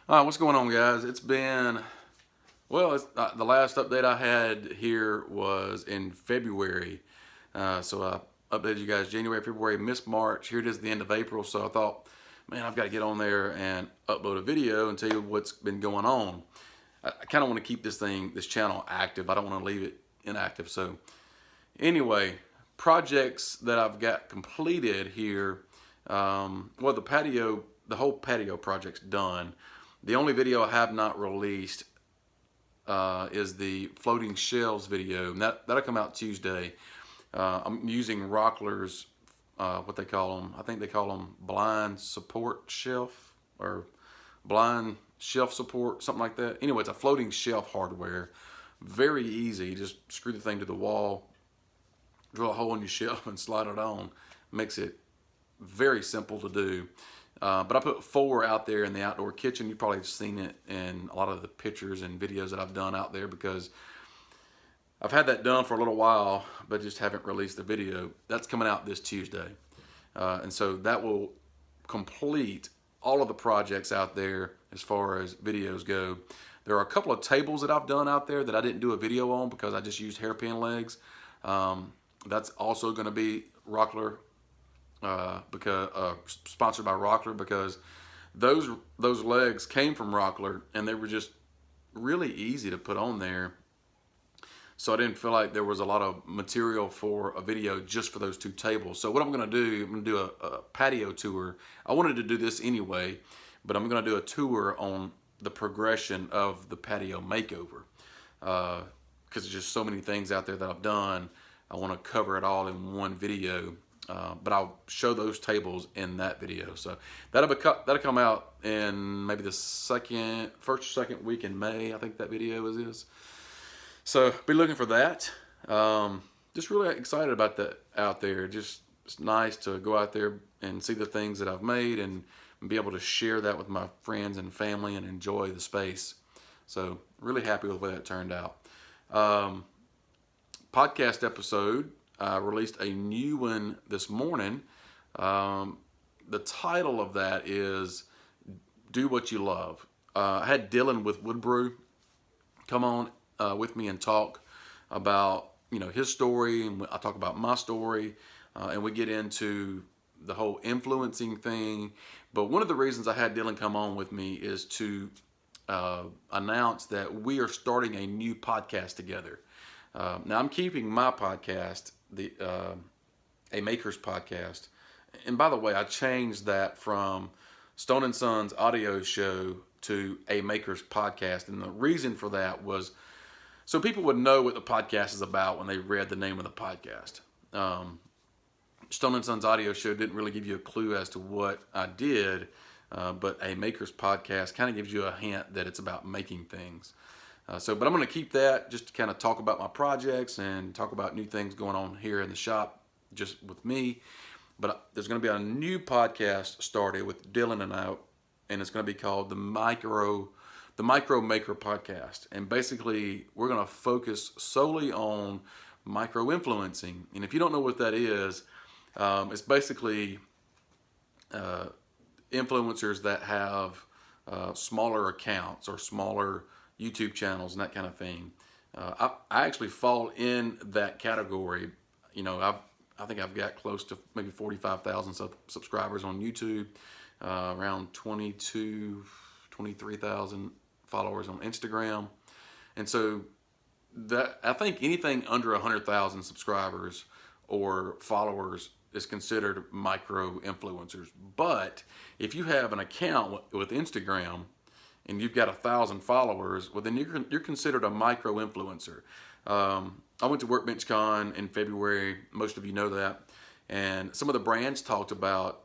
What's going on, guys? It's been, the last update I had here was in February. So I updated you guys January, February, missed March. Here it is, the end of April. So I thought, man, I've got to get on there and upload a video and tell you what's been going on. I kind of want to keep this channel active. I don't want to leave it inactive. So anyway, projects that I've got completed here. The whole patio project's done. The only video I have not released is the floating shelves video, and that'll come out Tuesday. I'm using Rockler's, what they call them. I think they call them blind support shelf or blind shelf support, something like that. Anyway, it's a floating shelf hardware. Very easy. Just screw the thing to the wall, drill a hole in your shelf, and slide it on. Makes it very simple to do. But I put 4 out there in the outdoor kitchen. You probably have seen it in a lot of the pictures and videos that I've done out there because I've had that done for a little while, but just haven't released the video. That's coming out this Tuesday. And so that will complete all of the projects out there as far as videos go. There are a couple of tables that I've done out there that I didn't do a video on because I just used hairpin legs. That's also going to be Rockler, sponsored by Rockler, because those legs came from Rockler and they were just really easy to put on there. So I didn't feel like there was a lot of material for a video just for those 2 tables. So what I'm going to do, I'm going to do a patio tour. I wanted to do this anyway, but I'm going to do a tour on the progression of the patio makeover. Because there's just so many things out there that I've done. I want to cover it all in one video. But I'll show those tables in that video. So that'll come out in maybe the first or second week in May. I think that video is. So be looking for that. Just really excited about that out there. It's nice to go out there and see the things that I've made and be able to share that with my friends and family and enjoy the space. So really happy with the way that turned out. Podcast episode. I released a new one this morning. The title of that is Do What You Love. I had Dylan with Woodbrew come on with me and talk about his story, and I talk about my story, and we get into the whole influencing thing. But one of the reasons I had Dylan come on with me is to announce that we are starting a new podcast together. Now I'm keeping my podcast, A Maker's Podcast. And by the way, I changed that from Stone and Sons audio show to A Maker's Podcast. And the reason for that was so people would know what the podcast is about when they read the name of the podcast. Stone and Sons audio show didn't really give you a clue as to what I did, but A Maker's Podcast kind of gives you a hint that it's about making things. But I'm going to keep that just to kind of talk about my projects and talk about new things going on here in the shop just with me. But there's going to be a new podcast started with Dylan and I, and it's going to be called the Micro Maker Podcast. And basically, we're going to focus solely on micro influencing. And if you don't know what that is, it's basically influencers that have smaller accounts or smaller YouTube channels and that kind of thing. I actually fall in that category. I think I've got close to maybe 45,000 subscribers on YouTube, around 23,000 followers on Instagram. And so I think anything under 100,000 subscribers or followers is considered micro influencers. But if you have an account with Instagram and you've got 1,000 followers, well, then you're considered a micro influencer. I went to Workbench Con in February. Most of you know that. And some of the brands talked about,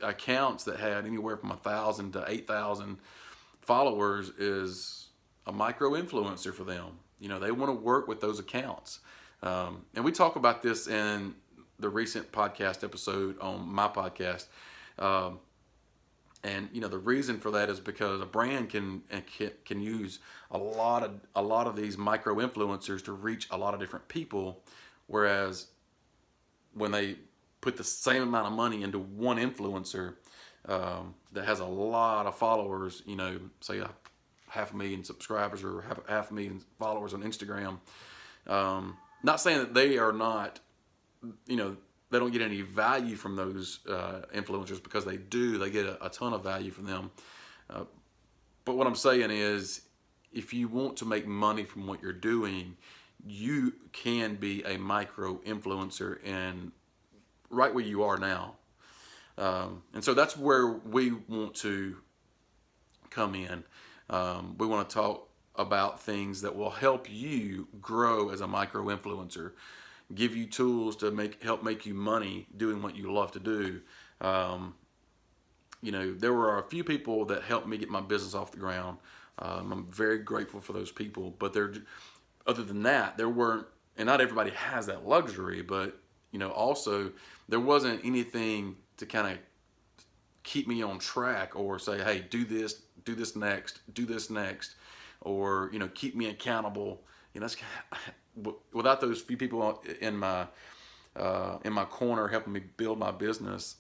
accounts that had anywhere from 1,000 to 8,000 followers is a micro influencer for them. They want to work with those accounts. And we talk about this in the recent podcast episode on my podcast. And the reason for that is because a brand can use a lot of these micro influencers to reach a lot of different people, whereas when they put the same amount of money into one influencer, that has a lot of followers, you know, say 500,000 subscribers or half a million followers on Instagram. Not saying that they are not, you know, they don't get any value from those influencers, because they do. They get a ton of value from them. But what I'm saying is, if you want to make money from what you're doing, you can be a micro influencer and right where you are now. And so that's where we want to come in. We want to talk about things that will help you grow as a micro influencer, give you tools to help make you money doing what you love to do. You know, there were a few people that helped me get my business off the ground. I'm very grateful for those people, but other than that, there weren't, and not everybody has that luxury, but, you know, also there wasn't anything to kind of keep me on track or say, hey, do this next, or, you know, keep me accountable. You know, without those few people in my corner helping me build my business,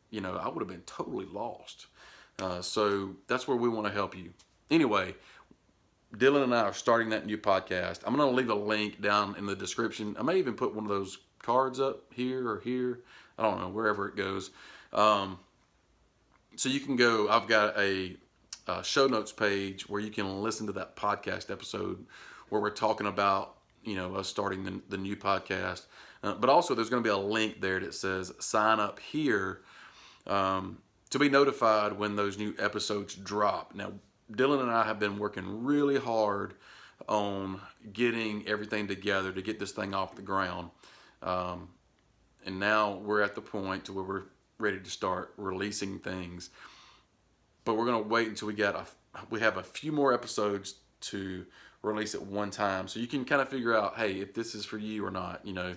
you know, I would have been totally lost. So that's where we want to help you. Anyway, Dylan and I are starting that new podcast. I'm going to leave a link down in the description. I may even put one of those cards up here or here. I don't know, wherever it goes. So you can go, I've got a show notes page where you can listen to that podcast episode where we're talking about, you know, us starting the new podcast. But also there's going to be a link there that says sign up here to be notified when those new episodes drop. Now, Dylan and I have been working really hard on getting everything together to get this thing off the ground. And now we're at the point to where we're ready to start releasing things. But we're going to wait until we have a few more episodes to release at one time, so you can kind of figure out, hey, if this is for you or not, you know.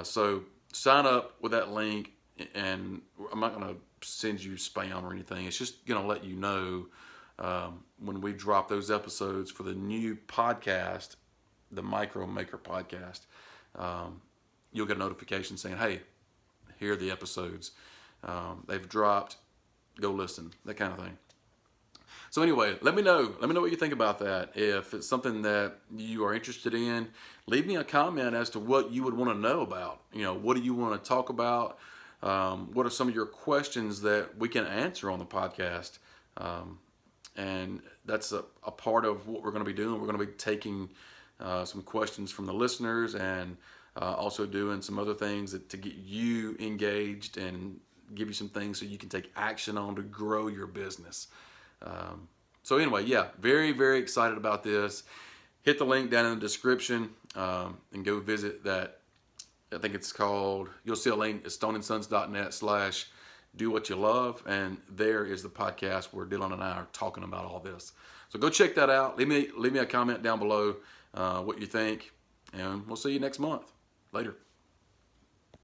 So sign up with that link, and I'm not going to send you spam or anything. It's just going to let you know when we drop those episodes for the new podcast, the Micro Maker podcast. You'll get a notification saying, hey, here are the episodes. They've dropped. Go listen, that kind of thing. So anyway, let me know what you think about that. If it's something that you are interested in, leave me a comment as to what you would want to know about. You know, what do you want to talk about? What are some of your questions that we can answer on the podcast? And that's a part of what we're going to be doing. We're going to be taking some questions from the listeners, and also doing some other things to get you engaged and give you some things so you can take action on to grow your business. So anyway, yeah, very, very excited about this. Hit the link down in the description and go visit that. I think it's called, you'll see a link at stoneandsons.net/do-what-you-love. And there is the podcast where Dylan and I are talking about all this. So go check that out. Leave me a comment down below what you think. And we'll see you next month. Later.